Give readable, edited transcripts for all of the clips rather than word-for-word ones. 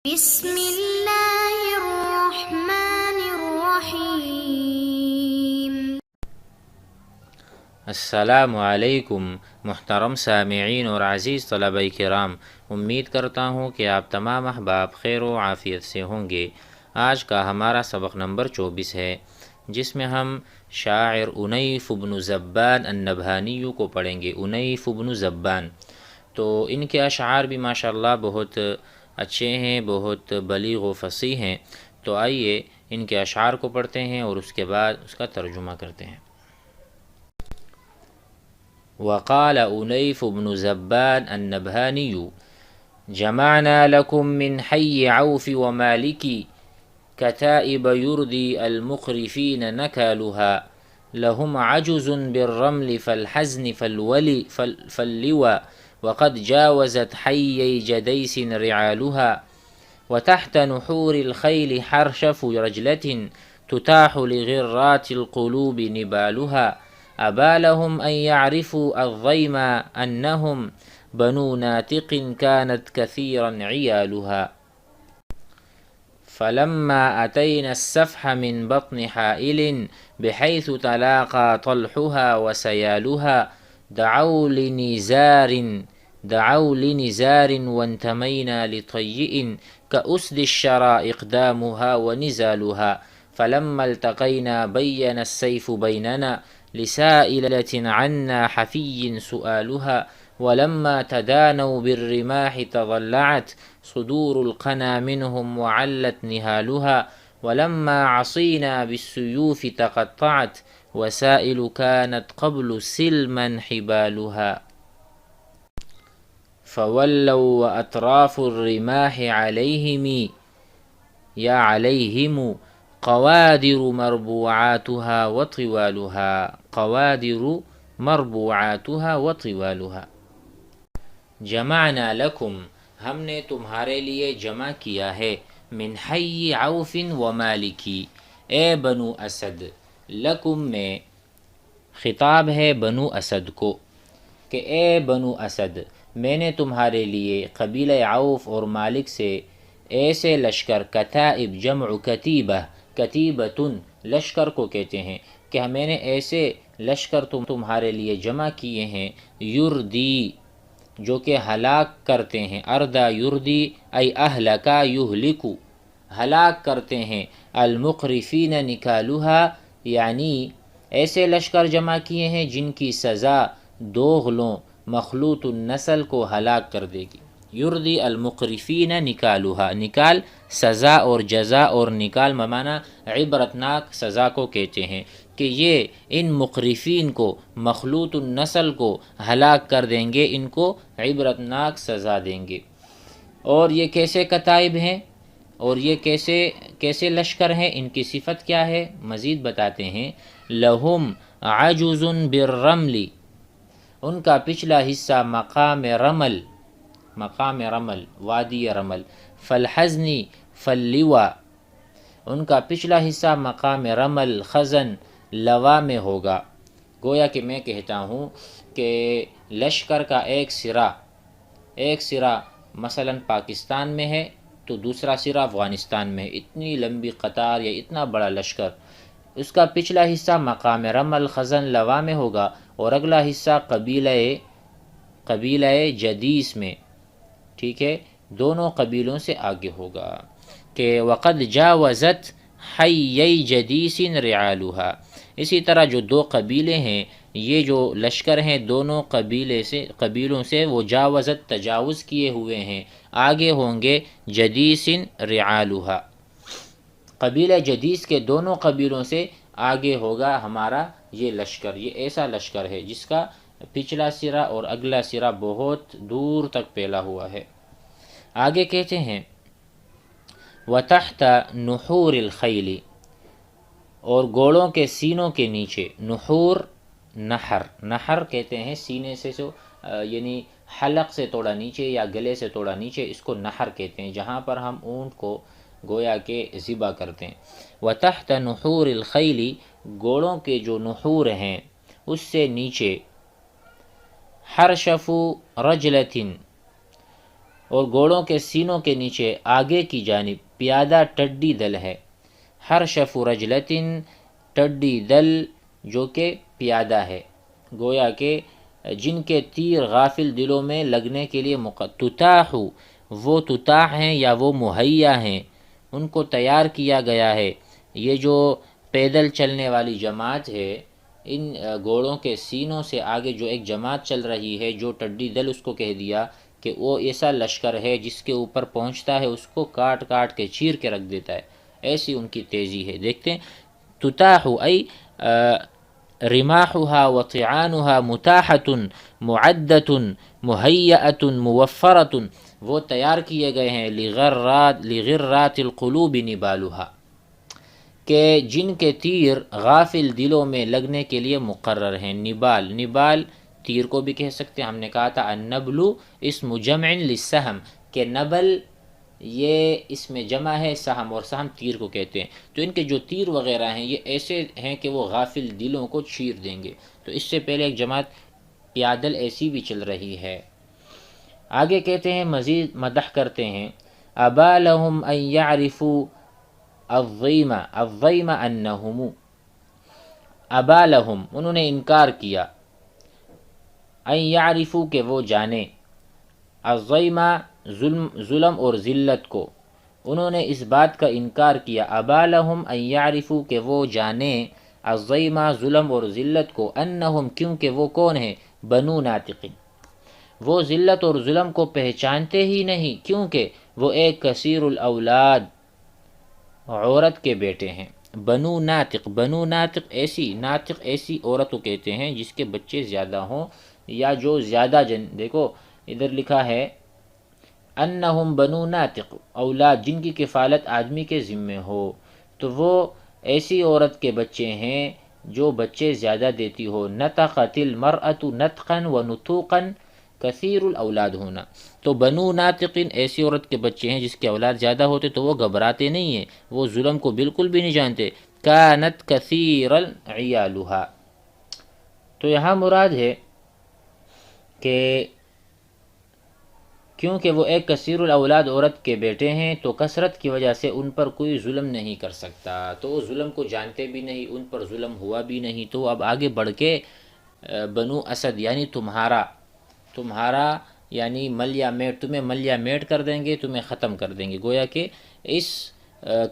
بسم اللہ الرحمن الرحیم۔ السلام علیکم محترم سامعین اور عزیز طلبہ کرام، امید کرتا ہوں کہ آپ تمام احباب خیر و عافیت سے ہوں گے۔ آج کا ہمارا سبق نمبر 24 ہے، جس میں ہم شاعر انیف بن زبان النبہانی کو پڑھیں گے۔ انیف بن زبان، تو ان کے اشعار بھی ماشاءاللہ بہت اچھے ہیں، بہت بلیغ و فصیح ہیں۔ تو آئیے ان کے اشعار کو پڑھتے ہیں اور اس کے بعد اس کا ترجمہ کرتے ہیں۔ وقال أنيف بن زبان النبهاني: جمعنا لكم من حي عوف ومالك كتائب يردي المقرفين نكالها، لهم عجز بالرمل فالحزن فاللوى، وقد جاوزت حيي جديس رعالها، وتحت نحور الخيل حرشف رجلة تتاح لغرات القلوب نبالها، أبى لهم أن يعرفوا الضيم أنهم بنو ناتق كانت كثيرا عيالها، فلما أتينا السفح من بطن حائل بحيث تلاقى طلحها وسيالها، دعوا لنزار وانتمينا لطيء كأسد الشرى إقدامها ونزالها، فلما التقينا بين السيف بيننا لسائلة عنا حفي سؤالها، ولما تدانوا بالرماح تضلعت صدور القنا منهم وعلت نهالها، ولما عصينا بالسيوف تقطعت وسائل كانت قبل سلما حبالها، فولوا وأطراف الرماح عليهم قوادر مربوعاتها وطوالها، جمعنا لکم، ہم نے تمہارے لیے جمع کیا ہے، من حی عوف و مالکی، اے بنو اسد۔ لکم میں خطاب ہے بنو اسد کو کہ اے بنو اسد، میں نے تمہارے لیے قبیلہ عوف اور مالک سے ایسے لشکر، کتائب جمع کتیبہ، کتیبتن لشکر کو کہتے ہیں، کہ میں نے ایسے لشکر تمہارے لیے جمع کیے ہیں، یردی جو کہ ہلاک کرتے ہیں، اردہ یردی ای اہلکا یہلکو، ہلاک کرتے ہیں، المقرفین نکالوہا، یعنی ایسے لشکر جمع کیے ہیں جن کی سزا دوغلوں مخلوط النسل کو ہلاک کر دے گی۔ یردی المقرفین نکالوہا، نکال سزا اور جزا، اور نکال ممانا عبرتناک سزا کو کہتے ہیں، کہ یہ ان مقرفین کو، مخلوط النسل کو ہلاک کر دیں گے، ان کو عبرتناک سزا دیں گے۔ اور یہ کیسے کتائب ہیں اور یہ کیسے لشکر ہیں، ان کی صفت کیا ہے، مزید بتاتے ہیں، لہم عجز بالرمل، ان کا پچھلا حصہ مقام رمل وادی رمل، فالحزن فاللوا، ان کا پچھلا حصہ مقام رمل خزن لوا میں ہوگا۔ گویا کہ میں کہتا ہوں کہ لشکر کا ایک سرا مثلا پاکستان میں ہے تو دوسرا سرا افغانستان میں ہے، اتنی لمبی قطار یا اتنا بڑا لشکر، اس کا پچھلا حصہ مقام رمل خزن لوا میں ہوگا، اور اگلا حصہ قبیلہ جدیس میں، ٹھیک ہے، دونوں قبیلوں سے آگے ہوگا، کہ وقد جاوزت حیی جدیس رعالها، اسی طرح جو دو قبیلے ہیں، یہ جو لشکر ہیں دونوں قبیلوں سے وہ جاوزت تجاوز کیے ہوئے ہیں، آگے ہوں گے جدیس رعالها، قبیلہ جدیس کے دونوں قبیلوں سے آگے ہوگا ہمارا یہ لشکر۔ یہ ایسا لشکر ہے جس کا پچھلا سرا اور اگلا سرا بہت دور تک پھیلا ہوا ہے۔ آگے کہتے ہیں وَتَحْتَ نُحُورِ الْخَيْلِ، اور گھوڑوں کے سینوں کے نیچے، نحور نحر کہتے ہیں سینے سے یعنی حلق سے توڑا نیچے یا گلے سے توڑا نیچے، اس کو نحر کہتے ہیں، جہاں پر ہم اونٹ کو گویا کہ ذبح کرتے ہیں۔ وَتَحْتَ نُحُورِ الْخَيْلِ، گھوڑوں کے جو نحور ہیں اس سے نیچے، حرشف رجلۃ، اور گھوڑوں کے سینوں کے نیچے آگے کی جانب پیادہ ٹڈی دل ہے۔ حرشف رجلتن، ٹڈی دل جو کہ پیادہ ہے، گویا کہ جن کے تیر غافل دلوں میں لگنے کے لیے تتاح، وہ تتاح ہیں یا وہ مہیا ہیں، ان کو تیار کیا گیا ہے۔ یہ جو پیدل چلنے والی جماعت ہے، ان گھوڑوں کے سینوں سے آگے جو ایک جماعت چل رہی ہے، جو ٹڈی دل اس کو کہہ دیا کہ وہ ایسا لشکر ہے جس کے اوپر پہنچتا ہے اس کو کاٹ کاٹ کے چیر کے رکھ دیتا ہے، ایسی ان کی تیزی ہے۔ دیکھتے ہیں تتاح ای رماحها وطعانها متاحۃ معدۃ مہیئۃ موفرۃ، وہ تیار کیے گئے ہیں لغرات القلوب نبالها، کہ جن کے تیر غافل دلوں میں لگنے کے لیے مقرر ہیں۔ نبال، نبال تیر کو بھی کہہ سکتے ہیں، ہم نے کہا تھا النبل اسم جمع للسہم، کہ نبل یہ اس میں جمع ہے سہم، اور سہم تیر کو کہتے ہیں۔ تو ان کے جو تیر وغیرہ ہیں یہ ایسے ہیں کہ وہ غافل دلوں کو چیر دیں گے۔ تو اس سے پہلے ایک جماعت پیادل ایسی بھی چل رہی ہے۔ آگے کہتے ہیں، مزید مدح کرتے ہیں، ابا لهم ان يعرفوا الضیم، الضیم انہم، ابا لهم انہوں نے انکار کیا، ان یعرفوا کہ وہ جانیں، الضیم ظلم اور ذلت کو، انہوں نے اس بات کا انکار کیا، ابا لهم ان یعرفوا کہ وہ جانیں، الضیم ظلم اور ذلت کو، انہم کیونکہ وہ کون ہیں، بنو ناطق، وہ ذلت اور ظلم کو پہچانتے ہی نہیں، کیونکہ وہ ایک کثیر الاولاد عورت کے بیٹے ہیں۔ بنو ناطق، بنو ناطق ایسی، ناطق ایسی عورت کو کہتے ہیں جس کے بچے زیادہ ہوں یا جو زیادہ دیکھو ادھر لکھا ہے انہم بنو ناطق، اولاد جن کی کفالت آدمی کے ذمے ہو، تو وہ ایسی عورت کے بچے ہیں جو بچے زیادہ دیتی ہو۔ نطقت المرأة نطقا ونطوقا، کثیر الاولاد ہونا، تو بنو ناطقین ایسی عورت کے بچے ہیں جس کے اولاد زیادہ ہوتے تو وہ گھبراتے نہیں ہیں، وہ ظلم کو بالکل بھی نہیں جانتے۔ کانت کثیر عیالها، تو یہاں مراد ہے کہ کیونکہ وہ ایک کثیر الاولاد عورت کے بیٹے ہیں تو کثرت کی وجہ سے ان پر کوئی ظلم نہیں کر سکتا، تو وہ ظلم کو جانتے بھی نہیں، ان پر ظلم ہوا بھی نہیں، تو اب آگے بڑھ کے بنو اسد یعنی تمہارا یعنی ملیا میٹ، تمہیں ملیا میٹ کر دیں گے، تمہیں ختم کر دیں گے، گویا کہ اس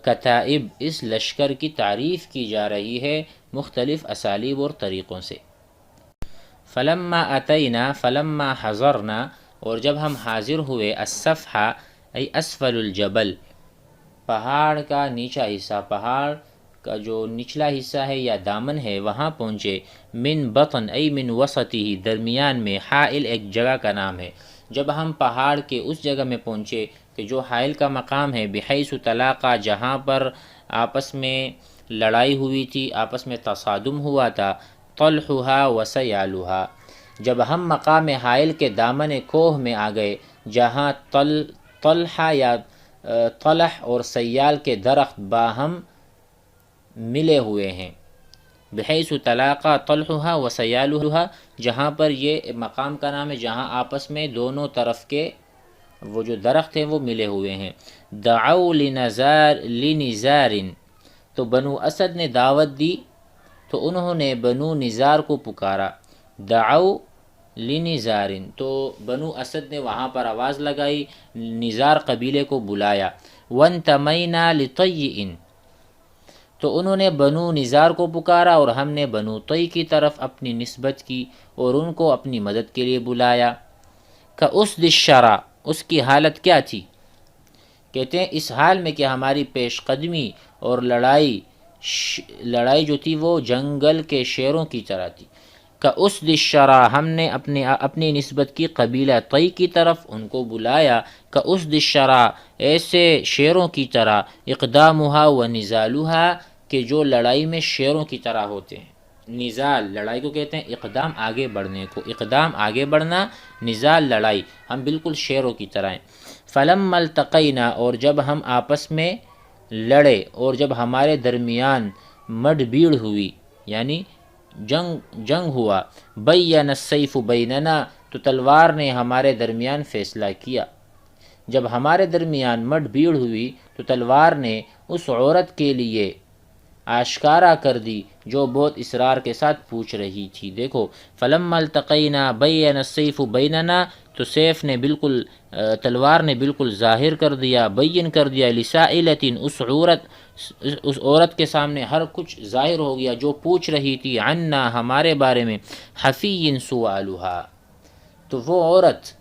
کتائب، اس لشکر کی تعریف کی جا رہی ہے مختلف اسالیب اور طریقوں سے۔ فلما اتینا، فلما حضرنا، اور جب ہم حاضر ہوئے، الصفحہ ای اسفل الجبل، پہاڑ کا نیچا حصہ، پہاڑ کا جو نچلا حصہ ہے یا دامن ہے وہاں پہنچے، من بطن ای من وسطی، درمیان میں، حائل ایک جگہ کا نام ہے۔ جب ہم پہاڑ کے اس جگہ میں پہنچے کہ جو حائل کا مقام ہے، بحیث تلاقا، جہاں پر آپس میں لڑائی ہوئی تھی، آپس میں تصادم ہوا تھا، طلحها وسیالها، جب ہم مقام حائل کے دامن کوہ میں آ گئے جہاں طلحہ یا طلح اور سیال کے درخت باہم ملے ہوئے ہیں، بحیث تلاقا طلحها وسیالها، جہاں پر یہ مقام کا نام ہے جہاں آپس میں دونوں طرف کے وہ جو درخت ہیں وہ ملے ہوئے ہیں۔ دعوا لنزار، تو بنو اسد نے دعوت دی، تو انہوں نے بنو نزار کو پکارا، دعوا لنزار، تو بنو اسد نے وہاں پر آواز لگائی، نزار قبیلے کو بلایا، وانتمینا لطیء، تو انہوں نے بنو نزار کو پکارا اور ہم نے بنو طی کی طرف اپنی نسبت کی اور ان کو اپنی مدد کے لیے بلایا۔ کاسد الشرع، اس کی حالت کیا تھی؟ کہتے ہیں اس حال میں کہ ہماری پیش قدمی اور لڑائی جو تھی وہ جنگل کے شیروں کی طرح تھی۔ کاسد الشرع، ہم نے اپنی نسبت کی قبیلہ طی کی طرف، ان کو بلایا، کاسد الشرع، ایسے شیروں کی طرح، اقدامها ونزالها، کہ جو لڑائی میں شیروں کی طرح ہوتے ہیں۔ نزال لڑائی کو کہتے ہیں، اقدام آگے بڑھنے کو، اقدام آگے بڑھنا، نزال لڑائی، ہم بالکل شیروں کی طرح ہیں۔ فلما التقینا، اور جب ہم آپس میں لڑے اور جب ہمارے درمیان مڈ بھیڑ ہوئی یعنی جنگ ہوا، بین السیف بیننا، تو تلوار نے ہمارے درمیان فیصلہ کیا، جب ہمارے درمیان مٹ بھیڑ ہوئی تو تلوار نے اس عورت کے لیے آشکارا کر دی جو بہت اصرار کے ساتھ پوچھ رہی تھی۔ دیکھو فلما التقینا بین السیف بیننا، تو سیف نے بالکل تلوار نے بالکل ظاہر کر دیا، بین کر دیا لسائلۃ، اس عورت کے سامنے ہر کچھ ظاہر ہو گیا جو پوچھ رہی تھی، عنا ہمارے بارے میں، حفی سؤالھا، تو وہ عورت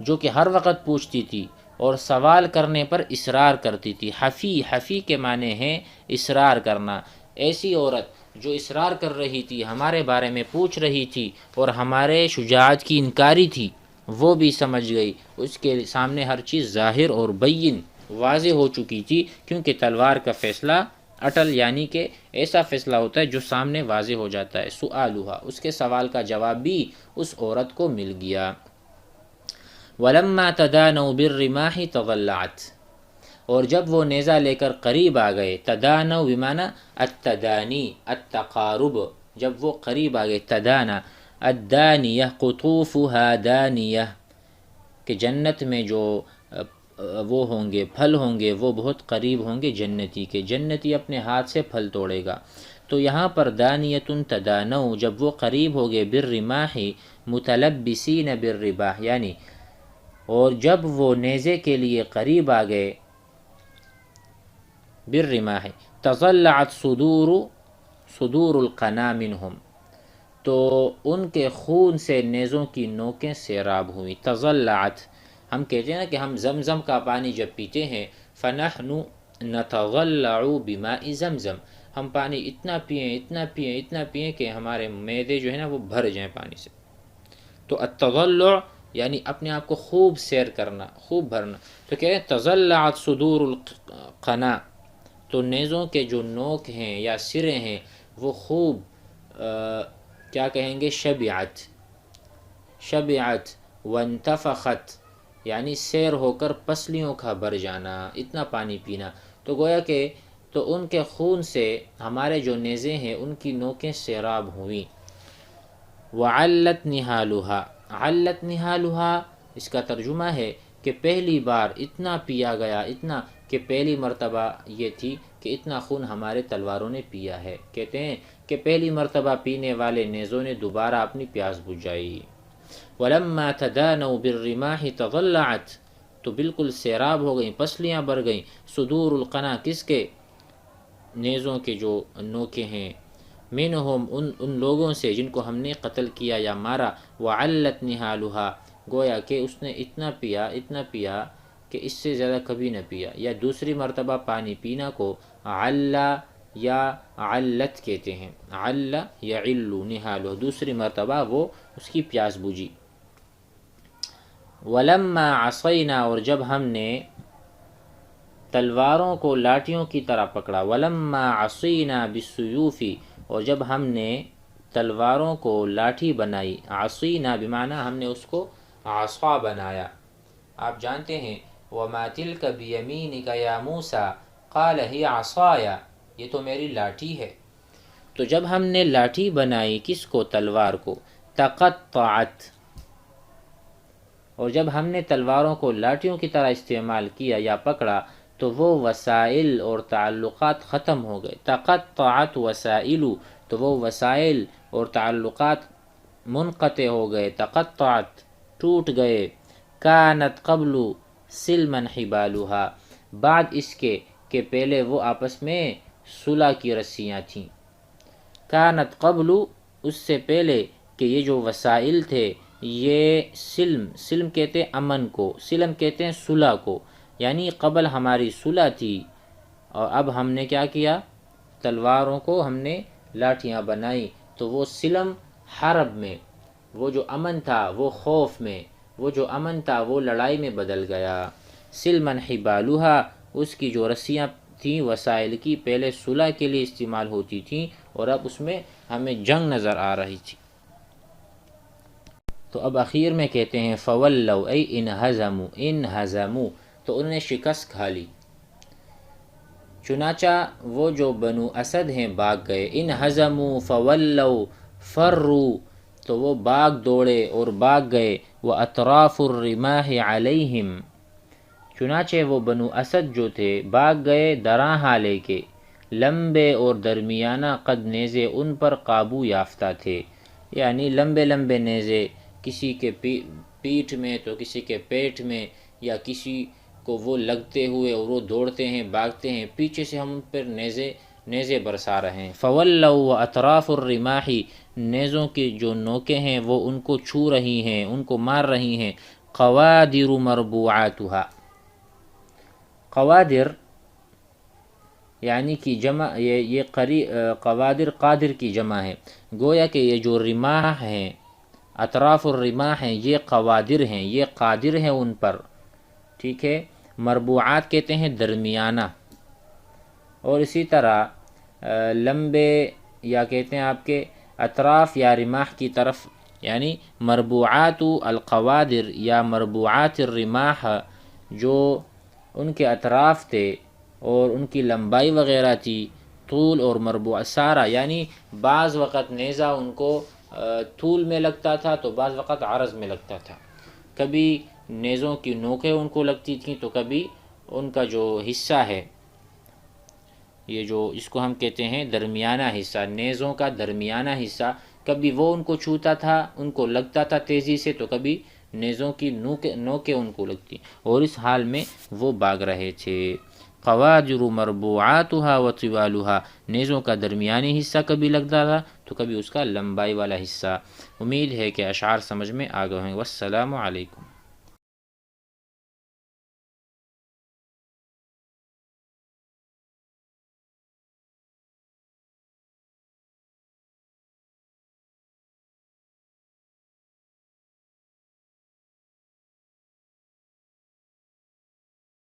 جو کہ ہر وقت پوچھتی تھی اور سوال کرنے پر اصرار کرتی تھی۔ حفی کے معنی ہیں اصرار کرنا، ایسی عورت جو اصرار کر رہی تھی، ہمارے بارے میں پوچھ رہی تھی اور ہمارے شجاعت کی انکاری تھی، وہ بھی سمجھ گئی، اس کے سامنے ہر چیز ظاہر اور بین واضح ہو چکی تھی، کیونکہ تلوار کا فیصلہ اٹل یعنی کہ ایسا فیصلہ ہوتا ہے جو سامنے واضح ہو جاتا ہے۔ سؤالھا، اس کے سوال کا جواب بھی اس عورت کو مل گیا۔ وَلَمَّا تَدَانَوْا بِالرِّمَاحِ تَضَلَّعَتْ، اور جب وہ نیزہ لے کر قریب آ گئے، تدانو بمعنی التدانی التقارب، جب وہ قریب آ گئے، تدانا الدانیہ قطوفها دانیہ، کہ جنت میں جو وہ ہوں گے پھل ہوں گے وہ بہت قریب ہوں گے جنتی کے، جنتی اپنے ہاتھ سے پھل توڑے گا۔ تو یہاں پر دانیتن تدانو، جب وہ قریب ہو گئے، بالرماح متلبسین بالرباح، یعنی اور جب وہ نیزے کے لیے قریب آ گئے، بالرماح تضلعت صدور القنا منہم، تو ان کے خون سے نیزوں کی نوکیں سیراب ہوئیں۔ تضلعت، ہم کہتے ہیں نا کہ ہم زمزم کا پانی جب پیتے ہیں، فنحن نتضلع بماء زمزم، ہم پانی اتنا پئیں کہ ہمارے معدے جو ہے نا وہ بھر جائیں پانی سے۔ تو التضلع یعنی اپنے آپ کو خوب سیر کرنا، خوب بھرنا۔ تو کہتے ہیں تضلعت صدور القنا، تو نیزوں کے جو نوک ہیں یا سرے ہیں وہ خوب کیا کہیں گے، شبعت وانتفخت، یعنی سیر ہو کر پسلیوں کا بھر جانا، اتنا پانی پینا۔ تو گویا کہ تو ان کے خون سے ہمارے جو نیزے ہیں ان کی نوکیں سیراب ہوئیں۔ وعلت نہالھا، علت نہالھا اس کا ترجمہ ہے کہ پہلی بار اتنا پیا گیا، اتنا کہ پہلی مرتبہ یہ تھی کہ اتنا خون ہمارے تلواروں نے پیا ہے۔ کہتے ہیں کہ پہلی مرتبہ پینے والے نیزوں نے دوبارہ اپنی پیاس بجھائی۔ وَلَمَّا تَدَانَوْا بِالرِّمَاحِ تَضَلَّعَتْ، تو بالکل سیراب ہو گئیں، پسلیاں بھر گئیں، صدور القنا، کس کے، نیزوں کے جو نوکے ہیں، منہم ان لوگوں سے جن کو ہم نے قتل کیا یا مارا، وعلت نہالھا، گویا کہ اس نے اتنا پیا کہ اس سے زیادہ کبھی نہ پیا، یا دوسری مرتبہ پانی پینا کو علا یا علت کہتے ہیں، علا یعل نہالھا، دوسری مرتبہ وہ اس کی پیاس بجھی۔ وَلَمَّا عَصَيْنَا، اور جب ہم نے تلواروں کو لاٹھیوں کی طرح پکڑا، وَلَمَّا عَصِينَا بِالسُّيُوفِ، اور جب ہم نے تلواروں کو لاٹھی بنائی، عصینا بمعنی ہم نے اس کو عصا بنایا۔ آپ جانتے ہیں وَمَا تِلْكَ بِيَمِينِكَ يَا مُوسَىٰ قَالَ هِيَ عَصَايَ، یہ تو میری لاٹھی ہے۔ تو جب ہم نے لاٹھی بنائی کس کو، تلوار کو، تقطعت، اور جب ہم نے تلواروں کو لاٹھیوں کی طرح استعمال کیا یا پکڑا تو وہ وسائل اور تعلقات ختم ہو گئے۔ تقطعت وسائل، تو وہ وسائل اور تعلقات منقطع ہو گئے، تقطعت ٹوٹ گئے۔ کانت قبل سلما حبالھا، بعد اس کے کہ پہلے وہ آپس میں صلح کی رسیاں تھیں۔ کانت قبل، اس سے پہلے کہ یہ جو وسائل تھے یہ سلم کہتے ہیں امن کو، سلم کہتے ہیں صلح کو، یعنی قبل ہماری صلح تھی اور اب ہم نے کیا کیا، تلواروں کو ہم نے لاٹھیاں بنائی، تو وہ سلم حرب میں، وہ جو امن تھا وہ خوف میں، وہ جو امن تھا وہ لڑائی میں بدل گیا۔ سلما حبالھا، اس کی جو رسیاں تھیں وسائل کی، پہلے صلح کے لیے استعمال ہوتی تھیں اور اب اس میں ہمیں جنگ نظر آ رہی تھی۔ تو اب اخیر میں کہتے ہیں فولوا ای انہزموا، تو انہوں نے شکست کھا لی، چنانچہ وہ جو بنو اسد ہیں بھاگ گئے۔ انہزموا فولوا فروا، تو وہ بھاگ دوڑے اور بھاگ گئے۔ واطراف الرماح علیہم، چنانچہ وہ بنو اسد جو تھے بھاگ گئے دراں حالے کے، لمبے اور درمیانہ قد نیزے ان پر قابو یافتہ تھے، یعنی لمبے لمبے نیزے کسی کے پیٹھ میں تو کسی کے پیٹ میں، یا کسی کو وہ لگتے ہوئے اور وہ دوڑتے ہیں بھاگتے ہیں، پیچھے سے ہم ان پر نیزے برسا رہے ہیں۔ فَوَلَّوْا اطراف الرماح، نیزوں کی جو نوکیں ہیں وہ ان کو چھو رہی ہیں، ان کو مار رہی ہیں۔ قوادر مربوعاتها، قوادر یعنی کہ جمع، یہ قوادر قادر کی جمع ہے، گویا کہ یہ جو رماح ہیں، اطراف الرماح ہیں، یہ قوادر ہیں، یہ قادر ہیں ان پر، ٹھیک ہے۔ مربوعات کہتے ہیں درمیانہ، اور اسی طرح لمبے یا کہتے ہیں آپ کے اطراف یا رماح کی طرف، یعنی مربوعات القوادر یا مربوعات الرماح جو ان کے اطراف تھے اور ان کی لمبائی وغیرہ تھی، طول اور مربوع سارا، یعنی بعض وقت نیزہ ان کو طول میں لگتا تھا تو بعض وقت عرض میں لگتا تھا، کبھی نیزوں کی نوکیں ان کو لگتی تھیں تو کبھی ان کا جو حصہ ہے، یہ جو اس کو ہم کہتے ہیں درمیانہ حصہ، نیزوں کا درمیانہ حصہ، کبھی وہ ان کو چھوتا تھا، ان کو لگتا تھا تیزی سے، تو کبھی نیزوں کی نوکیں ان کو لگتی، اور اس حال میں وہ بھاگ رہے تھے۔ قوادر مربوعاتها وطوالها، نیزوں کا درمیانی حصہ کبھی لگتا تھا تو کبھی اس کا لمبائی والا حصہ۔ امید ہے کہ اشعار سمجھ میں آ گئے ہیں۔ والسلام علیکم۔